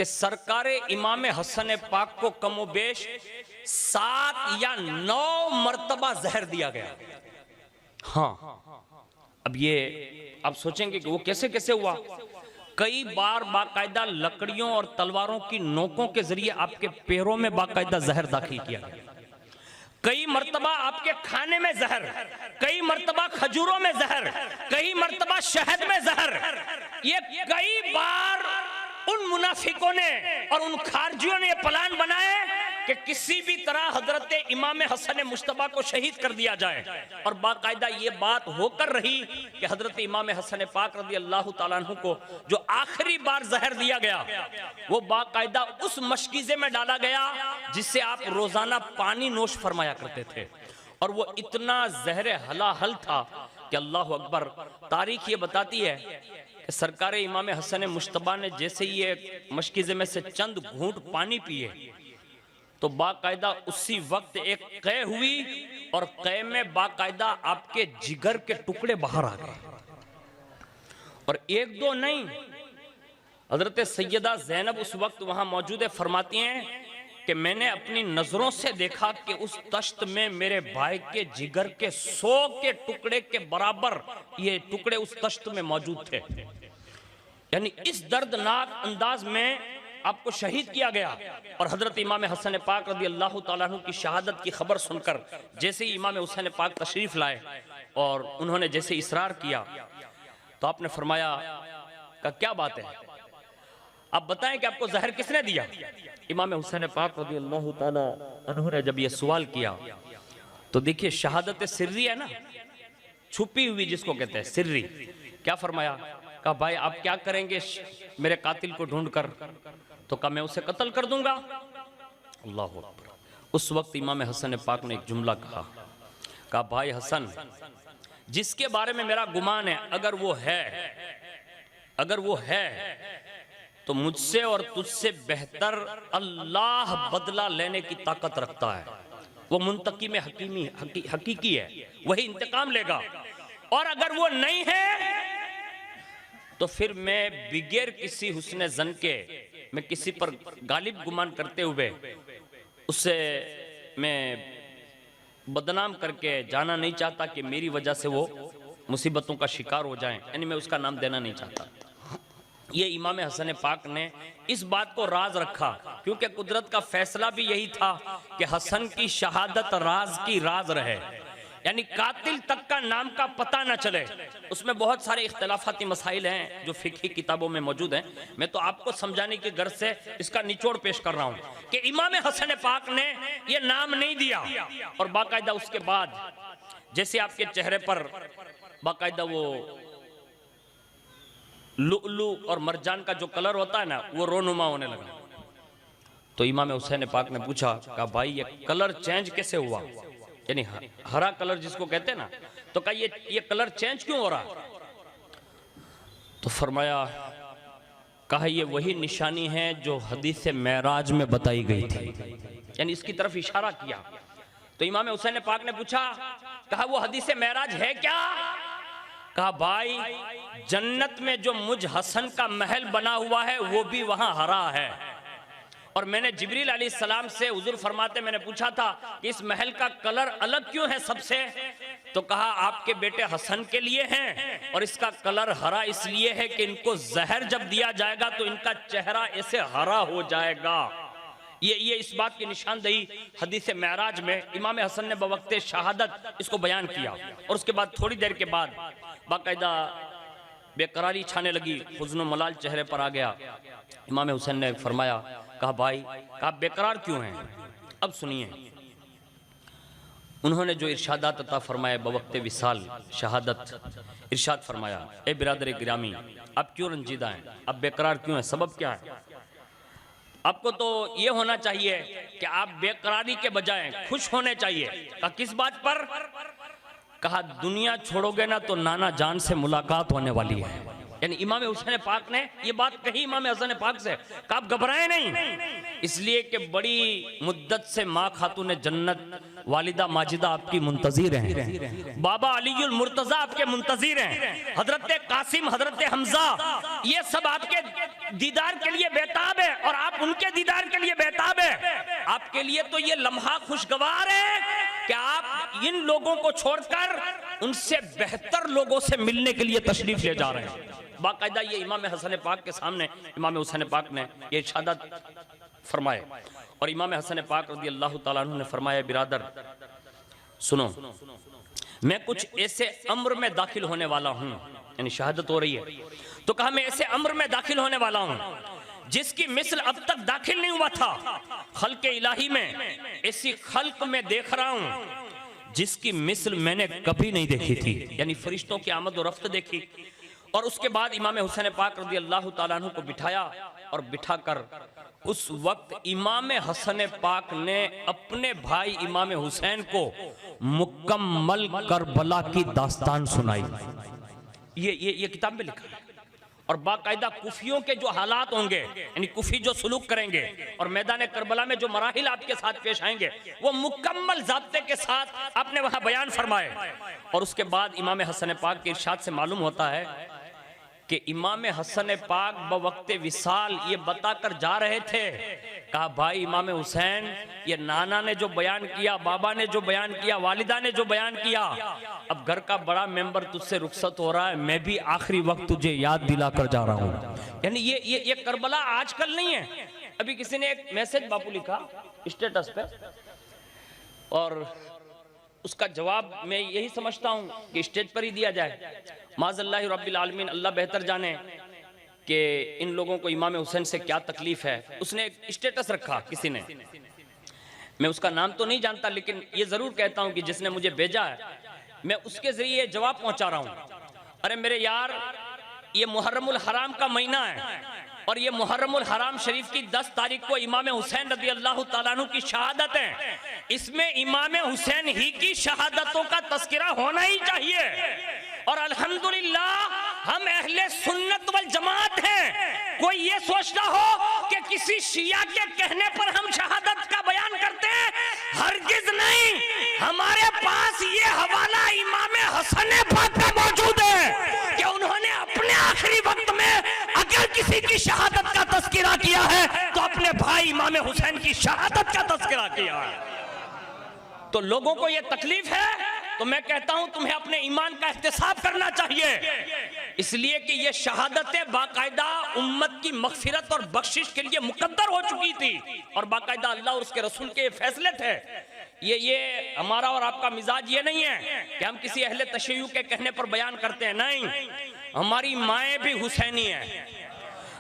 कि सरकारे इमाम हसन पाक को कमोबेश 7 या 9 मर्तबा जहर दिया गया। हाँ, अब ये आप सोचेंगे कि वो कैसे कैसे हुआ। कई बार बाकायदा लकड़ियों और तलवारों की नोकों के जरिए आपके पैरों में बाकायदा जहर दाखिल किया गया। कई मर्तबा आपके खाने में जहर, कई मर्तबा खजूरों में जहर, कई मर्तबा शहद में जहर। ये कई बार उन मुनाफिकों ने और उन खारजियों ने प्लान बनाए कि किसी भी तरह हजरत इमाम हसन मुश्तबा को शहीद कर दिया जाए। और बाकायदा ये बात होकर रही कि हजरत इमाम हसन पाक रज़ी अल्लाह ताला अन्हु को जो आखिरी बार जहर दिया गया वो बाकायदा उस मशकीज़े में डाला गया जिससे आप रोजाना पानी नोश फरमाया करते थे। और वो इतना जहर हलाहल था कि अल्लाह अकबर। तारीख ये बताती है कि सरकार इमाम हसन मुश्तबा ने जैसे ही ये मशकीज़े में से चंद घूंट पानी पिए तो बाकायदा उसी वक्त एक क़ै हुई और क़ै में बाकायदा आपके जिगर के टुकड़े बाहर आ गए। और एक दो नहीं, हजरत सैयदा ज़ैनब उस वक्त वहां मौजूद है, फरमाती हैं कि मैंने अपनी नजरों से देखा कि उस तश्त में मेरे भाई के जिगर के 100 के टुकड़े के बराबर ये टुकड़े उस तश्त में मौजूद थे। यानी इस दर्दनाक अंदाज में आपको शहीद किया गया। और हजरत इमाम हसन पाक रज़ी अल्लाह ताला अन्हु की शहादत की खबर सुनकर जैसे ही इमाम हुसैन पाक तशरीफ लाए और उन्होंने जैसे इसरार किया तो आपने फरमाया का क्या बात है, आप बताएं कि आपको जहर किसने दिया। इमाम हुसैन पाक रज़ी अल्लाह ताला अन्हु ने जब ये सवाल किया तो देखिए शहादत सिर्री है ना, छुपी हुई जिसको कहते हैं सिर्री। क्या फरमाया, कहा भाई आप क्या करेंगे मेरे कातिल को ढूंढ कर, तो कहा मैं उसे कत्ल कर दूंगा। अल्लाह अकबर। उस वक्त इमाम हसन पाक ने एक जुमला कहा भाई हसन, जिसके बारे में मेरा गुमान है अगर वो है तो मुझसे और तुझसे बेहतर अल्लाह बदला लेने की ताकत रखता है। वो मुंतकी में हकीकी है, वही इंतकाम लेगा। और अगर वो नहीं है तो फिर मैं बिगैर किसी हुस्न जन के, मैं किसी पर गालिब गुमान करते हुए उससे मैं बदनाम करके जाना नहीं चाहता कि मेरी वजह से वो मुसीबतों का शिकार हो जाएं। यानी मैं उसका नाम देना नहीं चाहता। ये इमाम हसन पाक ने इस बात को राज रखा क्योंकि कुदरत का फैसला भी यही था कि हसन की शहादत राज की राज रहे, यानी कातिल तक का नाम का पता न चले। उसमें बहुत सारे इख्तलाफाती मसाइल हैं जो फिक़ही किताबों में मौजूद हैं। मैं तो आपको समझाने की गर्ज से इसका निचोड़ पेश कर रहा हूं कि इमाम हसन पाक ने ये नाम नहीं दिया। और बाकायदा उसके बाद जैसे आपके चेहरे पर बाकायदा वो लुअलु और मरजान का जो कलर होता है ना वो रोनुमा होने लगा। तो इमाम हुसैन पाक ने पूछा, कहा भाई ये कलर चेंज कैसे हुआ, यानी हरा कलर जिसको कहते हैं ना, तो कहा ये कलर चेंज क्यों हो रहा। तो फरमाया, कहा ये वही निशानी है जो हदीस मेराज में बताई गई थी, यानी इसकी तरफ इशारा किया। तो इमाम हुसैन पाक ने पूछा, कहा वो हदीस मेराज है क्या। कहा भाई जन्नत में जो मुझ हसन का महल बना हुआ है वो भी वहां हरा है। और मैंने जिब्रील अलैहिस्सलाम से हुजूर फरमाते मैंने पूछा था कि इस महल का कलर अलग क्यों है सबसे, तो कहा आपके बेटे हसन के लिए हैं और इसका कलर हरा इसलिए है कि इनको जहर जब दिया जाएगा तो इनका चेहरा ऐसे हरा हो जाएगा। ये इस बात की निशानदेही हदीस मेराज में इमाम हसन ने बवक्ते शहादत इसको बयान किया। और उसके बाद थोड़ी देर के बाद बाकायदा बेकरारी छाने लगी, हुज़्न मलाल चेहरे पर आ गया। इमाम हुसैन ने फरमाया, कहा भाई आप बेकरार क्यों हैं। अब सुनिए उन्होंने जो इरशादात अता फरमाया बवक्ते विसाल शहादत, इरशाद फरमाया, ए बिरादर गिरामी आप क्यों रंजीदा हैं, आप बेकरार क्यों हैं, सबब क्या है। आपको तो ये होना चाहिए कि आप बेकरारी के बजाय खुश होने चाहिए। कहा किस बात पर। कहा दुनिया छोड़ोगे ना तो नाना जान से मुलाकात होने वाली है। यानी इमाम हुसैन पाक ने ये बात कही इमाम हसन पाक से, कि आप घबराए नहीं, इसलिए कि बड़ी मुद्दत से माँ खातून जन्नत वालिदा माजिदा आपकी मुंतजिर हैं, बाबा अलीउल मुर्तजा आपके मुंतजिर हैं, हजरत कासिम, हजरत हमजा, ये सब आपके दीदार के लिए बेताब है और आप उनके दीदार के लिए बेताब है। आपके लिए तो ये लम्हा खुशगवार है कि आप इन लोगों को छोड़कर उनसे बेहतर लोगों से मिलने के लिए तशरीफ ले जा रहे हैं। बाकायदा ये इमाम हसन पाक के सामने इमाम हुसैन पाक ने ये इरशादात फरमाए और इमाम हसन पाक रज़ी अल्लाह ताला अन्हु ने फरमाया, बिरादर सुनो, मैं कुछ ऐसे अम्र में दाखिल होने वाला हूँ, यानी शहादत हो रही है, तो कहा मैं ऐसे अम्र में दाखिल होने वाला हूँ जिसकी मिसल अब तक दाखिल नहीं हुआ था खल्क इलाही में, ऐसी खल्क में देख रहा हूँ जिसकी मिसल मैंने कभी नहीं देखी थी, यानी फरिश्तों की आमद और रफ्त देखी। और उसके बाद इमाम हुसैन पाक रज़ी अल्लाह ताला अन्हु को बिठाया और बिठाकर उस वक्त इमाम हसन पाक ने अपने भाई इमाम हुसैन को मुकम्मल करबला की दास्तान सुनाई। ये किताब में लिखा है। और बाकायदा कुफियों के जो हालात होंगे, यानी कुफी जो सुलूक करेंगे और मैदान करबला में जो मराहिल आपके साथ पेश आएंगे, वो मुकम्मल ज़ाब्ते के साथ आपने वहां बयान फरमाए। और उसके बाद इमाम हसन पाक के इरशाद से मालूम होता है कि इमाम हसन पाक बवक्ते विसाल ये बताकर जा रहे थे, कहा भाई इमाम हुसैन, ये नाना ने जो बयान किया, बाबा ने जो बयान किया, वालिदा ने जो बयान किया, अब घर का बड़ा मेंबर तुझसे रुखसत हो रहा है, मैं भी आखिरी वक्त तुझे याद दिलाकर जा रहा हूँ। यानी ये करबला आजकल नहीं है। अभी किसी ने एक मैसेज बापू लिखा स्टेटस पे और उसका जवाब मैं यही समझता हूँ कि स्टेज पर ही दिया जाए। माज़ल्लाहि रब्बिल आलमीन, अल्लाह बेहतर जाने कि इन लोगों को इमाम हुसैन से क्या तकलीफ है। उसने एक स्टेटस रखा किसी ने, मैं उसका नाम तो नहीं जानता, लेकिन ये जरूर कहता हूँ कि जिसने मुझे भेजा है मैं उसके जरिए जवाब पहुंचा रहा हूँ। अरे मेरे यार, ये मुहर्रमुल हराम का महीना है और ये मुहर्रमुल हराम शरीफ की 10 तारीख को इमाम हुसैन रज़ी अल्लाह ताला अन्हु की शहादत है। इसमें इमाम हुसैन ही की शहादतों का तस्करा होना ही चाहिए। और अल्हम्दुलिल्लाह हम अहले सुन्नत वल जमात हैं। कोई ये सोचता हो कि किसी शिया के कहने पर हम शहादत का बयान करते हैं, हरगिज नहीं। हमारे पास ये हवाला इमाम हसन पाक का मौजूद है कि उन्होंने अपने आखिरी वक्त में अगर किसी की शहादत का तस्करा किया है तो अपने भाई इमाम हुसैन की शहादत का तस्करा किया है। तो लोगों को ये तकलीफ है तो मैं कहता हूं तुम्हें अपने ईमान का एहतिसाब करना चाहिए, इसलिए कि ये शहादतें बाकायदा उम्मत की मगफिरत और बख्शिश के लिए मुकद्दर हो चुकी थी और बाकायदा अल्लाह और उसके रसूल के फैसले थे। ये हमारा और आपका मिजाज ये नहीं है कि हम किसी अहले तशय्युअ के कहने पर बयान करते हैं। नहीं, हमारी माएँ भी हुसैनी है,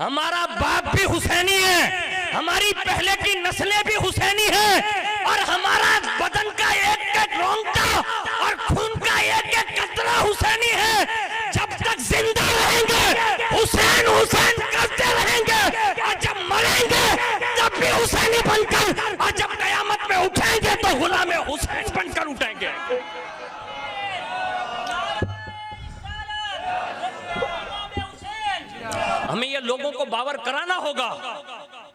हमारा बाप भी हुसैनी है, हमारी पहले की नस्लें भी हुसैनी है और हमारा बदन का एक एक रोंगटा और खून का एक एक कतरा हुसैनी है। जब तक जिंदा रहेंगे हुसैन हुसैन करते रहेंगे और जब मरेंगे तब भी हुसैनी बनकर, और जब कयामत में उठेंगे तो गुलाम हुसैन बनकर उठेंगे। हमें ये लोगों को बावर कराना होगा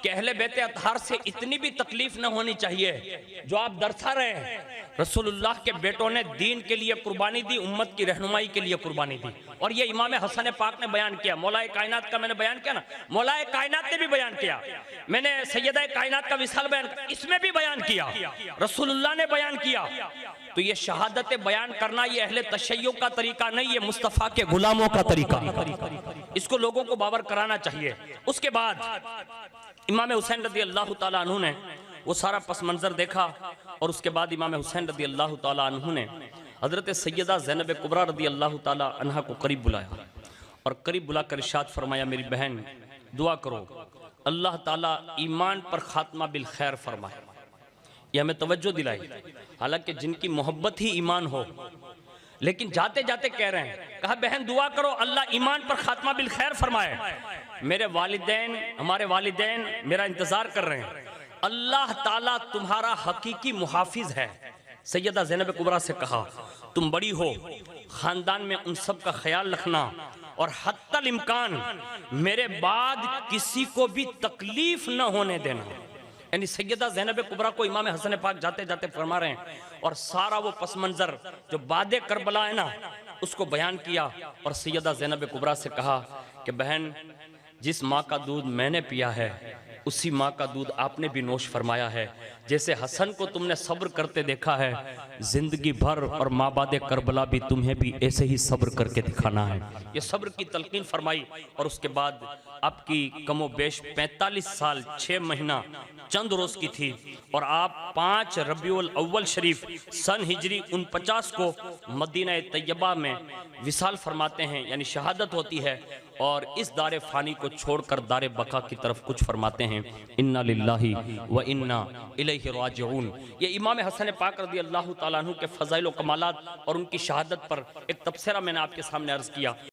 कि अहले बैत अतहार से इतनी भी तकलीफ न होनी चाहिए जो आप दर्शा रहे हैं। रसूलुल्लाह के बेटों ने दीन के लिए कुर्बानी दी, उम्मत की रहनुमाई के लिए कुर्बानी दी और ये इमाम हसन पाक ने बयान किया। मौलाए कायनात का मैंने बयान किया ना, मौलाए कायनात ने भी बयान किया, मैंने सैयदा कायनात का विशाल बयान इसमें भी बयान किया, रसूलुल्लाह ने बयान किया। तो ये शहादत बयान करना ये अहले तशय्युअ का तरीका नहीं, ये मुस्तफ़ा के गुलामों का तरीका। इसको लोगों को बावर कराना चाहिए। उसके बाद इमाम हुसैन रज़ी अल्लाह ताला अन्हु ने वो सारा पस मंजर देखा और उसके बाद इमाम हुसैन रज़ी अल्लाह ताला अन्हु ने हज़रत सैयदा ज़ैनब कुबरा रज़ी अल्लाह ताला अन्हा को करीब बुलाया और करीब बुलाकर इरशाद फरमाया, मेरी बहन दुआ करो अल्लाह ताला ईमान पर खात्मा बिल खैर फरमाए। यह हमें तवज्जो दिलाई, हालांकि जिनकी मोहब्बत ही ईमान हो, लेकिन जाते जाते कह रहे हैं, कहा बहन दुआ करो अल्लाह ईमान पर खात्मा बिल खैर फरमाए। मेरे वालिदैन, हमारे वालिदैन मेरा इंतजार कर रहे हैं, अल्लाह ताला तुम्हारा हकीकी मुहाफिज है। सैयदा ज़ैनब कुबरा से कहा, तुम बड़ी हो, खानदान में उन सब का ख्याल रखना और हत्तल इम्कान मेरे बाद किसी को भी तकलीफ न होने देना। यानी सैयदा ज़ैनब कुबरा को इमाम हसन पाक जाते जाते फरमा रहे हैं और सारा वो पस मंजर जो बादे करबला है ना उसको बयान किया और सैयदा ज़ैनब कुबरा से कहा कि बहन, जिस माँ का दूध मैंने पिया है उसी माँ का दूध आपने भी नोश फरमाया है। जैसे हसन को तुमने सब्र करते देखा है जिंदगी भर, और माँ बादे करबला भी तुम्हें भी ऐसे ही सब्र करके दिखाना है। ये सब्र की तलकीन फरमाई और उसके बाद आपकी कमो बेश 45 साल 6 महीना चंद रोज की थी और आप 5 रबीउल अव्वल शरीफ सन हिजरी 49 को मदीना तैयबा में विसाल फरमाते हैं, यानी शहादत होती है और इस दारे फानी को छोड़कर दारे बका की तरफ कुछ फरमाते हैं, इन्ना लिल्लाही व इन्ना इलैहि राजिऊन। ये इमाम हसन पाक रज़ी अल्लाह ताला अन्हु के फ़ज़ाइल व कमालात और उनकी शहादत पर एक तबसरा मैंने आपके सामने अर्ज़ किया।